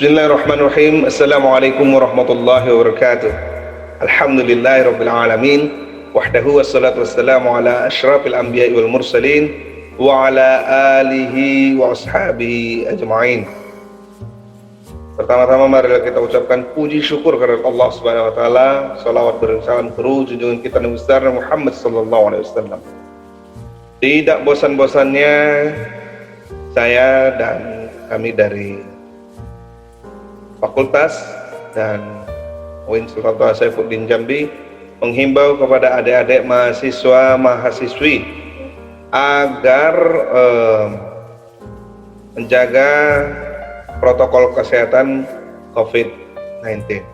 Bismillahirrahmanirrahim. Assalamualaikum warahmatullahi wabarakatuh. Alhamdulillahirabbil alamin. Wahdahu wassalatu wassalamu ala asyrafil anbiya'i wal mursalin wa ala alihi wa ashabihi ajma'in. Pertama-tama marilah kita ucapkan puji syukur kepada Allah Subhanahu wa taala. Shalawat dan salam kepada junjungan kita Nabi besar Muhammad sallallahu alaihi wasallam. Tidak bosan-bosannya saya dan kami dari Fakultas dan UIN Sultan Saifuddin Jambi menghimbau kepada adik-adik mahasiswa-mahasiswi agar menjaga protokol kesehatan COVID-19.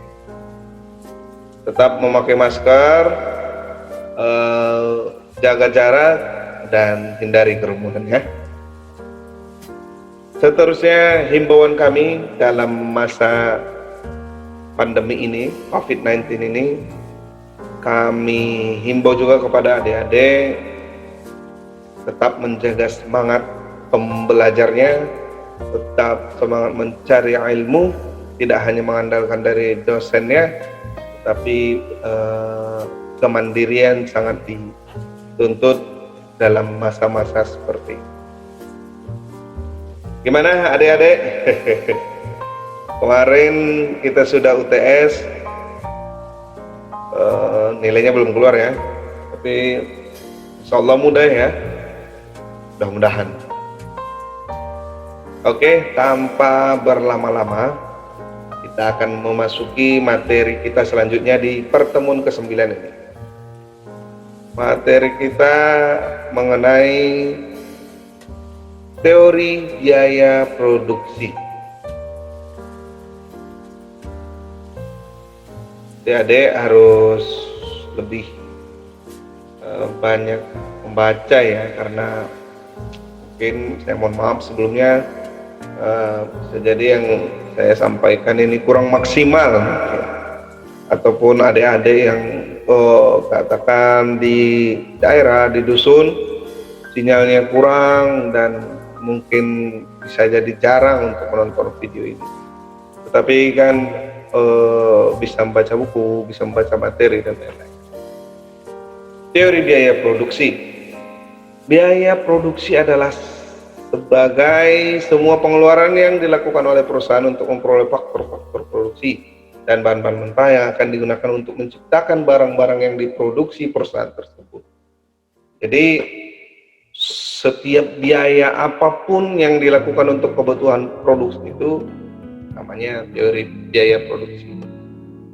Tetap memakai masker, jaga jarak, dan hindari kerumunan ya. Seterusnya himbauan kami dalam masa pandemi ini, COVID-19 ini, kami himbau juga kepada adik-adik tetap menjaga semangat pembelajarnya, tetap semangat mencari ilmu, tidak hanya mengandalkan dari dosennya, tapi kemandirian sangat dituntut dalam masa-masa seperti ini. Gimana adik-adik? Kemarin kita sudah UTS, nilainya belum keluar ya, tapi insyaallah mudah ya, mudah-mudahan. Oke, tanpa berlama-lama kita akan memasuki materi kita selanjutnya di pertemuan ke-9 ini. Materi kita mengenai teori biaya produksi. Adik-adik harus lebih banyak membaca ya, karena mungkin saya mohon maaf sebelumnya bisa jadi yang saya sampaikan ini kurang maksimal mungkin. Ataupun adik-adik yang katakan di daerah, di dusun sinyalnya kurang dan mungkin bisa jadi jarang untuk menonton video ini, tetapi kan bisa membaca buku, bisa membaca materi dan lain-lain. Teori biaya produksi. Biaya produksi adalah sebagai semua pengeluaran yang dilakukan oleh perusahaan untuk memperoleh faktor-faktor produksi dan bahan-bahan mentah yang akan digunakan untuk menciptakan barang-barang yang diproduksi perusahaan tersebut. Jadi setiap biaya apapun yang dilakukan untuk kebutuhan produksi itu namanya teori biaya produksi.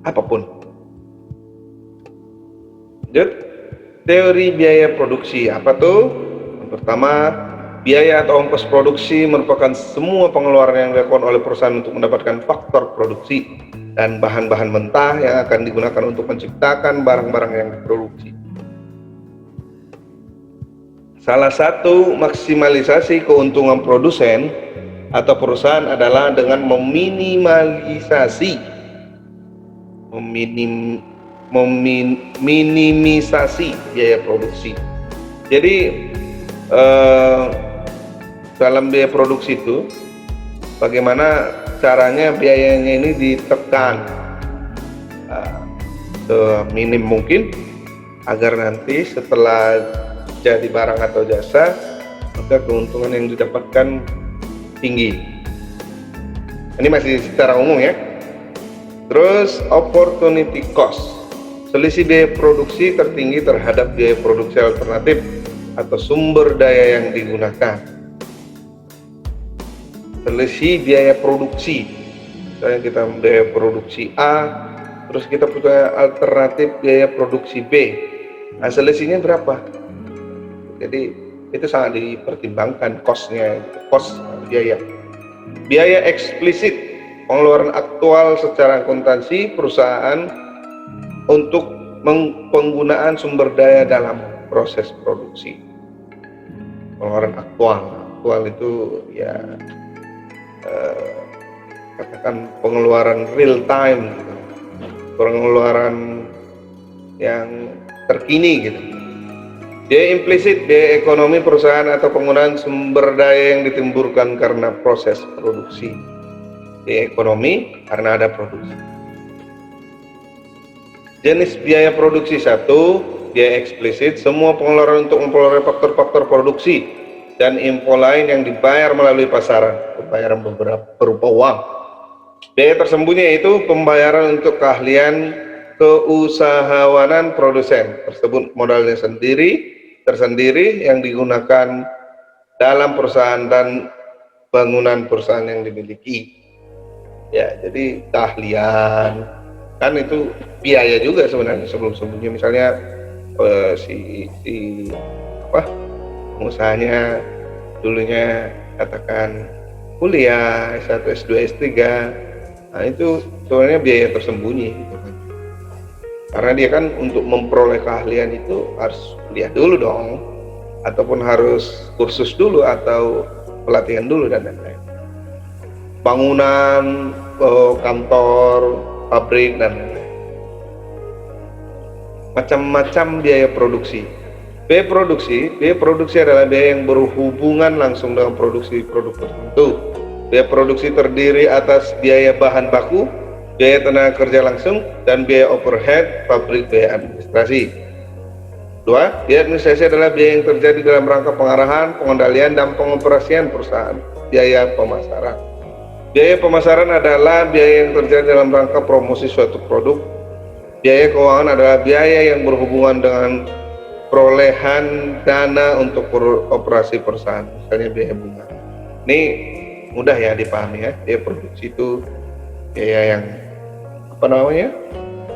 Apapun. Lanjut. Teori biaya produksi apa tuh? Yang pertama, biaya atau ongkos produksi merupakan semua pengeluaran yang dilakukan oleh perusahaan untuk mendapatkan faktor produksi dan bahan-bahan mentah yang akan digunakan untuk menciptakan barang-barang yang diproduksi. Salah satu maksimalisasi keuntungan produsen atau perusahaan adalah dengan minimisasi biaya produksi. Jadi dalam biaya produksi itu bagaimana caranya biayanya ini ditekan seminim mungkin agar nanti setelah jadi barang atau jasa maka keuntungan yang didapatkan tinggi. Ini masih secara umum ya. Terus opportunity cost, selisih biaya produksi tertinggi terhadap biaya produksi alternatif atau sumber daya yang digunakan. Selisih biaya produksi, misalnya kita biaya produksi A, terus kita punya alternatif biaya produksi B. Nah, selisihnya berapa? Jadi itu sangat dipertimbangkan cost-nya, cost biaya. Biaya eksplisit, pengeluaran aktual secara akuntansi perusahaan untuk penggunaan sumber daya dalam proses produksi. Pengeluaran aktual itu ya katakan pengeluaran real time gitu. Pengeluaran yang terkini gitu. Biaya implisit, biaya ekonomi perusahaan atau penggunaan sumber daya yang ditimbulkan karena proses produksi. di ekonomi karena ada produksi. Jenis biaya produksi satu, biaya eksplisit, semua pengeluaran untuk memperoleh faktor-faktor produksi dan info lain yang dibayar melalui pasaran, pembayaran berupa uang. Biaya tersembunyi yaitu pembayaran untuk keahlian keusahawanan produsen, tersebut modalnya tersendiri yang digunakan dalam perusahaan dan bangunan perusahaan yang dimiliki. Ya, jadi keahlian kan itu biaya juga sebenarnya sebelumnya. Misalnya si pengusahanya dulunya katakan kuliah S1, S2, S3, nah itu sebenarnya biaya tersembunyi gitu kan. Karena dia kan untuk memperoleh keahlian itu harus kuliah dulu dong, ataupun harus kursus dulu atau pelatihan dulu dan lain-lain. Bangunan, kantor, pabrik dan lain-lain. Macam-macam biaya produksi. Biaya produksi adalah biaya yang berhubungan langsung dengan produksi produk tertentu. Biaya produksi terdiri atas biaya bahan baku, biaya tenaga kerja langsung, dan biaya overhead pabrik, biaya administrasi. Dua, biaya administrasi adalah biaya yang terjadi dalam rangka pengarahan, pengendalian, dan pengoperasian perusahaan. Biaya pemasaran. Biaya pemasaran adalah biaya yang terjadi dalam rangka promosi suatu produk. Biaya keuangan adalah biaya yang berhubungan dengan perolehan dana untuk operasi perusahaan, misalnya biaya bunga. Ini mudah ya dipahami ya. Biaya produksi itu biaya yang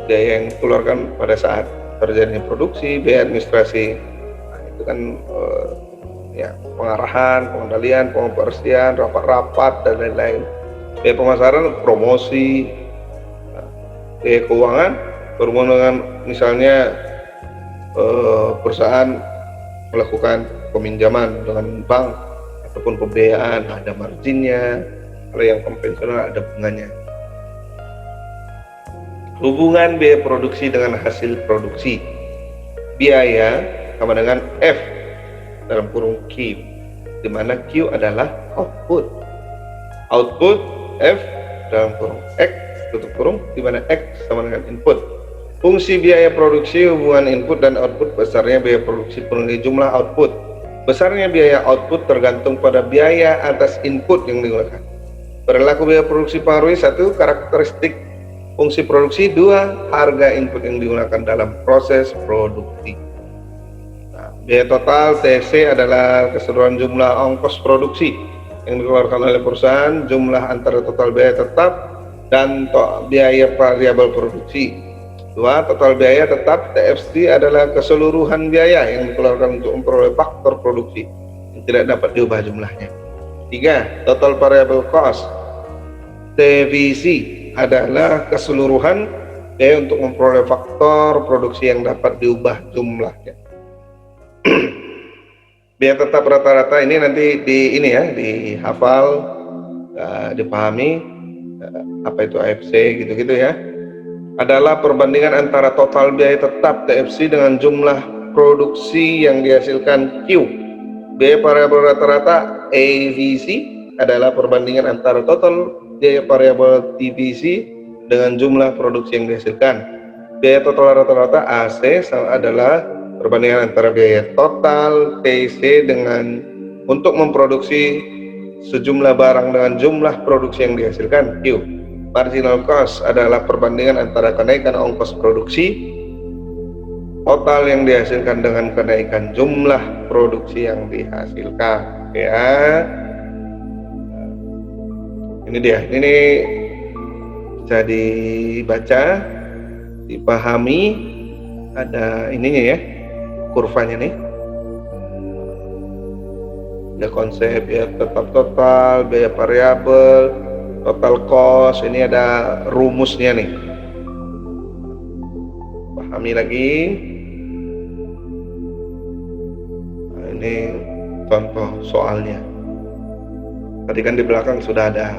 biaya yang dikeluarkan pada saat terjadinya produksi. Biaya administrasi, nah, itu kan ya pengarahan, pengendalian, pengoperasian, rapat-rapat dan lain-lain. Biaya pemasaran, promosi. Biaya keuangan berhubungan dengan misalnya perusahaan melakukan peminjaman dengan bank ataupun pembiayaan, ada marginnya. Kalau yang konvensional ada bunganya. Hubungan biaya produksi dengan hasil produksi. Biaya sama dengan F dalam kurung Q, di mana Q adalah output. Output F dalam kurung X tutup kurung, di mana X sama dengan input. Fungsi biaya produksi hubungan input dan output. Besarnya biaya produksi penilai jumlah output. Besarnya biaya output tergantung pada biaya atas input yang digunakan. Perilaku biaya produksi pengaruhi satu, karakteristik fungsi produksi, dua, harga input yang digunakan dalam proses produksi. Nah, biaya total TC adalah keseluruhan jumlah ongkos produksi yang dikeluarkan oleh perusahaan, jumlah antara total biaya tetap dan biaya variabel produksi. Dua, total biaya tetap TFC adalah keseluruhan biaya yang dikeluarkan untuk memperoleh faktor produksi yang tidak dapat diubah jumlahnya. Tiga, total variable cost TVC adalah keseluruhan biaya untuk memperoleh faktor produksi yang dapat diubah jumlahnya. Biaya tetap rata-rata ini nanti dihafal, dipahami apa itu AFC gitu-gitu ya. Adalah perbandingan antara total biaya tetap TFC dengan jumlah produksi yang dihasilkan Q. Biaya variabel rata-rata AVC adalah perbandingan antara total biaya variabel TVC dengan jumlah produksi yang dihasilkan. Biaya total rata-rata AC adalah perbandingan antara biaya total TC dengan untuk memproduksi sejumlah barang dengan jumlah produksi yang dihasilkan Q. Marginal cost adalah perbandingan antara kenaikan ongkos produksi total yang dihasilkan dengan kenaikan jumlah produksi yang dihasilkan. Ya, ini dia. Ini bisa dibaca, dipahami. Ada ininya ya, kurvanya nih. Ada konsep ya, tetap total, biaya variabel, total cost. Ini ada rumusnya nih, pahami lagi. Nah, ini contoh soalnya. Tadi kan di belakang sudah ada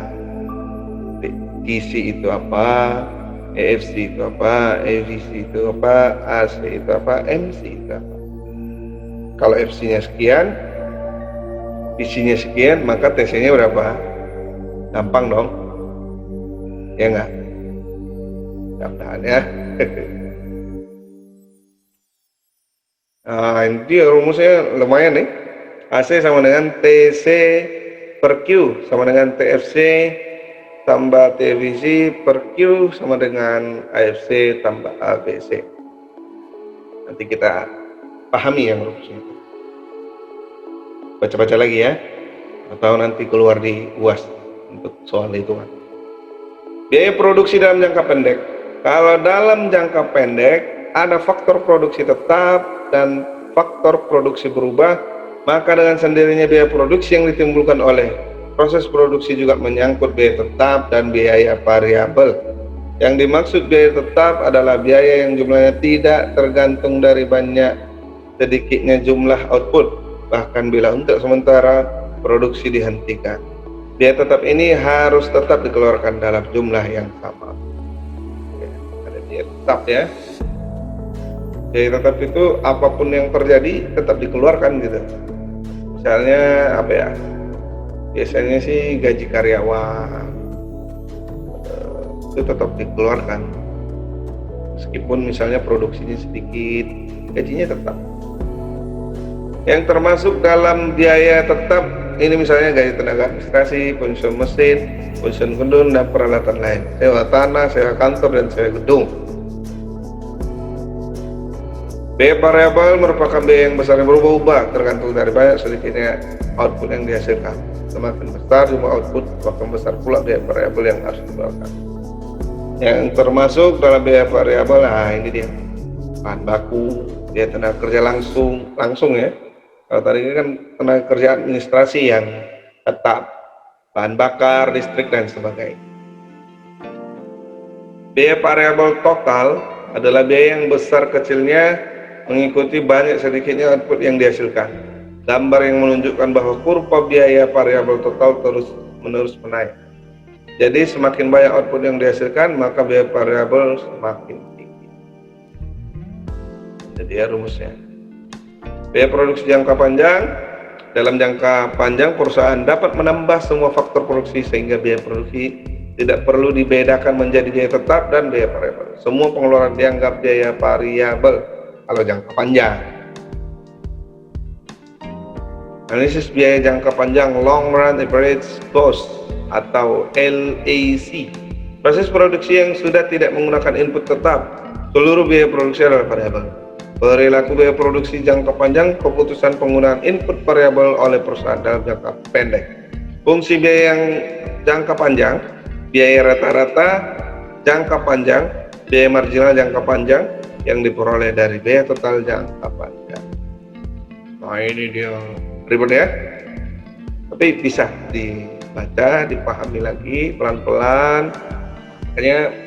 TC itu apa, EFC itu apa, EVC itu apa, AC itu apa, MC itu apa. Kalau FC nya sekian, PC nya sekian, maka TC nya berapa? Gampang dong. Ya nggak? Mudah-mudahan ya. Nah, ini dia rumusnya lumayan nih. AC sama dengan TC per Q sama dengan TFC tambah TVC per Q sama dengan AFC tambah ABC. Nanti kita pahami yang rumusnya itu. Baca-baca lagi ya, atau nanti keluar di UAS untuk soal itu kan. Biaya produksi dalam jangka pendek. Kalau dalam jangka pendek ada faktor produksi tetap dan faktor produksi berubah, maka dengan sendirinya biaya produksi yang ditimbulkan oleh proses produksi juga menyangkut biaya tetap dan biaya variabel. Yang dimaksud biaya tetap adalah biaya yang jumlahnya tidak tergantung dari banyak sedikitnya jumlah output, bahkan bila untuk sementara produksi dihentikan. Biaya tetap ini harus tetap dikeluarkan dalam jumlah yang sama. Oke, ada biaya tetap ya. Biaya tetap itu apapun yang terjadi tetap dikeluarkan gitu. Misalnya apa ya? Biasanya sih gaji karyawan itu tetap dikeluarkan. Meskipun misalnya produksinya sedikit, gajinya tetap. Yang termasuk dalam biaya tetap ini misalnya gaji tenaga administrasi, pensiun mesin, pensiun gedung dan peralatan lain, sewa tanah, sewa kantor dan sewa gedung. Biaya variabel merupakan biaya yang besar yang berubah-ubah tergantung dari banyak sedikitnya output yang dihasilkan. Semakin besar jumlah output, semakin besar pula biaya variabel yang harus dikeluarkan. Yang termasuk dalam biaya variabel, nah ini dia, bahan baku, biaya tenaga kerja langsung ya. Kalau tadi ini kan tenaga kerja administrasi yang tetap, bahan bakar, listrik dan sebagainya. Biaya variabel total adalah biaya yang besar kecilnya mengikuti banyak sedikitnya output yang dihasilkan. Gambar yang menunjukkan bahwa kurva biaya variabel total terus-menerus menaik. Jadi semakin banyak output yang dihasilkan, maka biaya variabel semakin tinggi. Jadi ya rumusnya. Biaya produksi jangka panjang. Dalam jangka panjang perusahaan dapat menambah semua faktor produksi sehingga biaya produksi tidak perlu dibedakan menjadi biaya tetap dan biaya variabel. Semua pengeluaran dianggap biaya variabel kalau jangka panjang. Analisis biaya jangka panjang, long run average cost atau LAC. Proses produksi yang sudah tidak menggunakan input tetap, seluruh biaya produksi adalah variabel. Perilaku biaya produksi jangka panjang, keputusan penggunaan input variabel oleh perusahaan dalam jangka pendek. Fungsi biaya yang jangka panjang, biaya rata-rata jangka panjang, biaya marginal jangka panjang yang diperoleh dari biaya total jangka panjang. Nah ini dia ribet ya, tapi bisa dibaca, dipahami lagi pelan-pelan. Makanya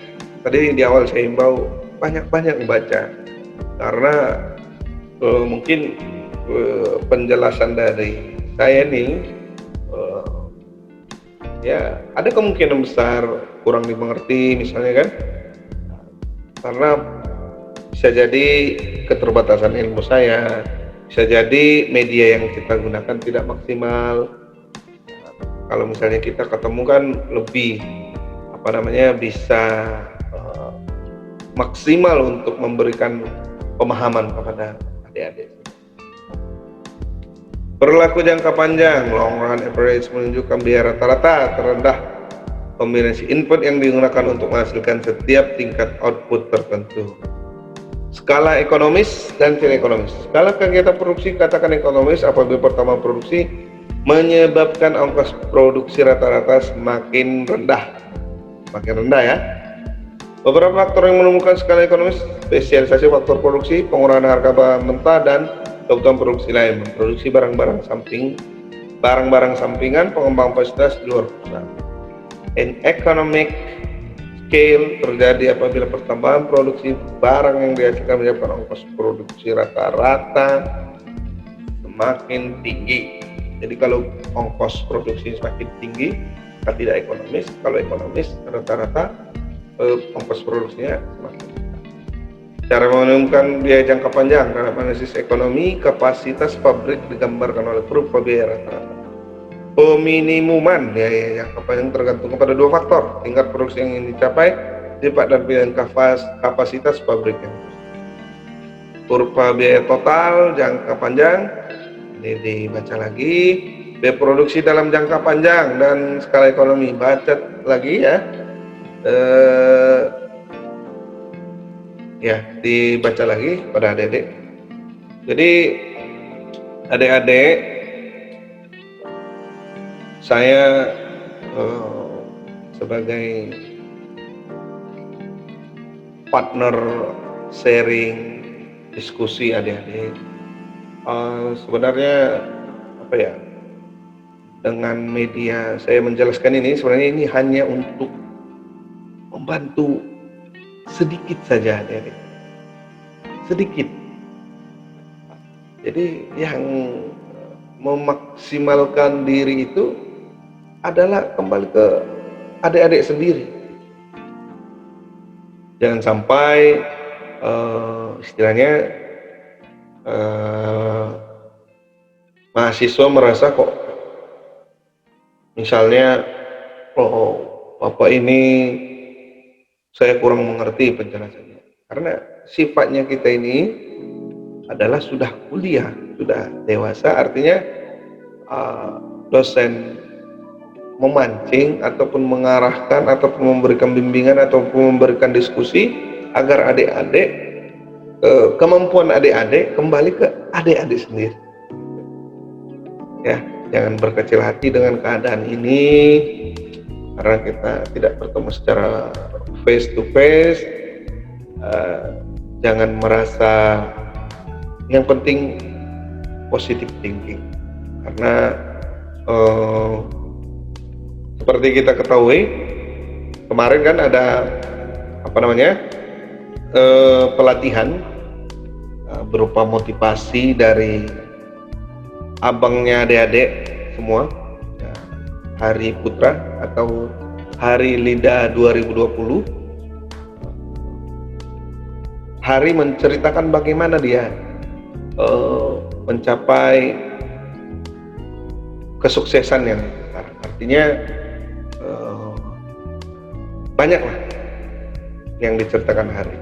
tadi di awal saya himbau banyak-banyak membaca, karena mungkin penjelasan dari saya ini ya ada kemungkinan besar kurang dimengerti misalnya kan, karena bisa jadi keterbatasan ilmu saya, bisa jadi media yang kita gunakan tidak maksimal. Kalau misalnya kita ketemu kan lebih bisa maksimal untuk memberikan pemahaman kepada adik-adik. Perilaku jangka panjang, long run average, menunjukkan biaya rata-rata terendah kombinasi input yang digunakan untuk menghasilkan setiap tingkat output tertentu. Skala ekonomis dan tidak ekonomis. Skala kegiatan produksi katakan ekonomis apabila pertama produksi menyebabkan ongkos produksi rata-rata semakin rendah. Semakin rendah ya. Beberapa faktor yang menemukan skala ekonomis: spesialisasi faktor produksi, pengurangan harga bahan mentah dan kebutuhan produksi lain, memproduksi barang-barang sampingan, pengembang fasilitas di luar perusahaan. In economic scale terjadi apabila pertambahan produksi barang yang dihasilkan menyebabkan ongkos produksi rata-rata semakin tinggi. Jadi kalau ongkos produksi semakin tinggi, tidak ekonomis. Kalau ekonomis, rata-rata ongkos produksinya semakin tinggi. Cara menemukan biaya jangka panjang dalam analisis ekonomi, kapasitas pabrik digambarkan oleh berupa biaya rata-rata. peminimuman jangka panjang tergantung kepada dua faktor: tingkat produksi yang ingin dicapai, sifat dan pilihan kapasitas pabriknya. Kurva biaya total jangka panjang ini dibaca lagi. Biaya produksi dalam jangka panjang dan skala ekonomi, baca lagi ya. Dibaca lagi pada adik-adik. Jadi adik-adik, saya sebagai partner sharing diskusi adik-adik, sebenarnya dengan media saya menjelaskan ini, sebenarnya ini hanya untuk membantu sedikit saja adik-adik, sedikit. Jadi yang memaksimalkan diri itu adalah kembali ke adik-adik sendiri. Jangan sampai istilahnya mahasiswa merasa kok misalnya, Bapak ini saya kurang mengerti penjelasannya, karena sifatnya kita ini adalah sudah kuliah, sudah dewasa, artinya dosen memancing ataupun mengarahkan ataupun memberikan bimbingan ataupun memberikan diskusi agar adik-adik, kemampuan adik-adik kembali ke adik-adik sendiri ya. Jangan berkecil hati dengan keadaan ini, karena kita tidak bertemu secara face to face. Jangan merasa, yang penting positive thinking, karena seperti kita ketahui kemarin kan ada pelatihan berupa motivasi dari abangnya adik-adik semua, Hari Putra atau Hari Lida 2020. Hari menceritakan bagaimana dia mencapai kesuksesan yang sekarang. Artinya banyaklah yang diceritakan Hari.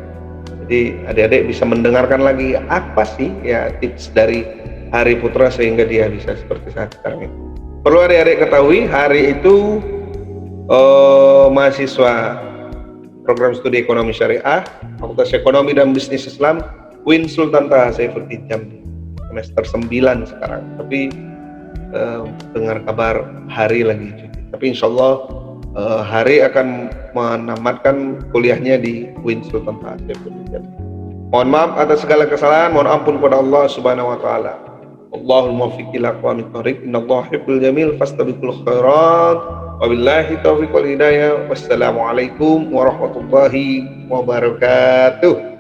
Jadi adik-adik bisa mendengarkan lagi apa sih ya tips dari Hari Putra sehingga dia bisa seperti saat sekarang ini. Perlu adik-adik ketahui, Hari itu mahasiswa program studi ekonomi syariah, Fakultas Ekonomi dan Bisnis Islam, UIN Sultan Taha Saifuddin Jambi, semester 9 sekarang. Tapi dengar kabar Hari lagi cuti. Tapi insya Allah Hari akan menamatkan kuliahnya di UIN Sultan Taha Saifuddin Jambi. Mohon maaf atas segala kesalahan, mohon ampun kepada Allah Subhanahu wa taala. Allahul muwaffiq ila aqwamit thoriq, innallaha yuhibbul jamil fastabiqul khairat. Wabillahi taufiq wal hidayah. Wassalamualaikum warahmatullahi wabarakatuh.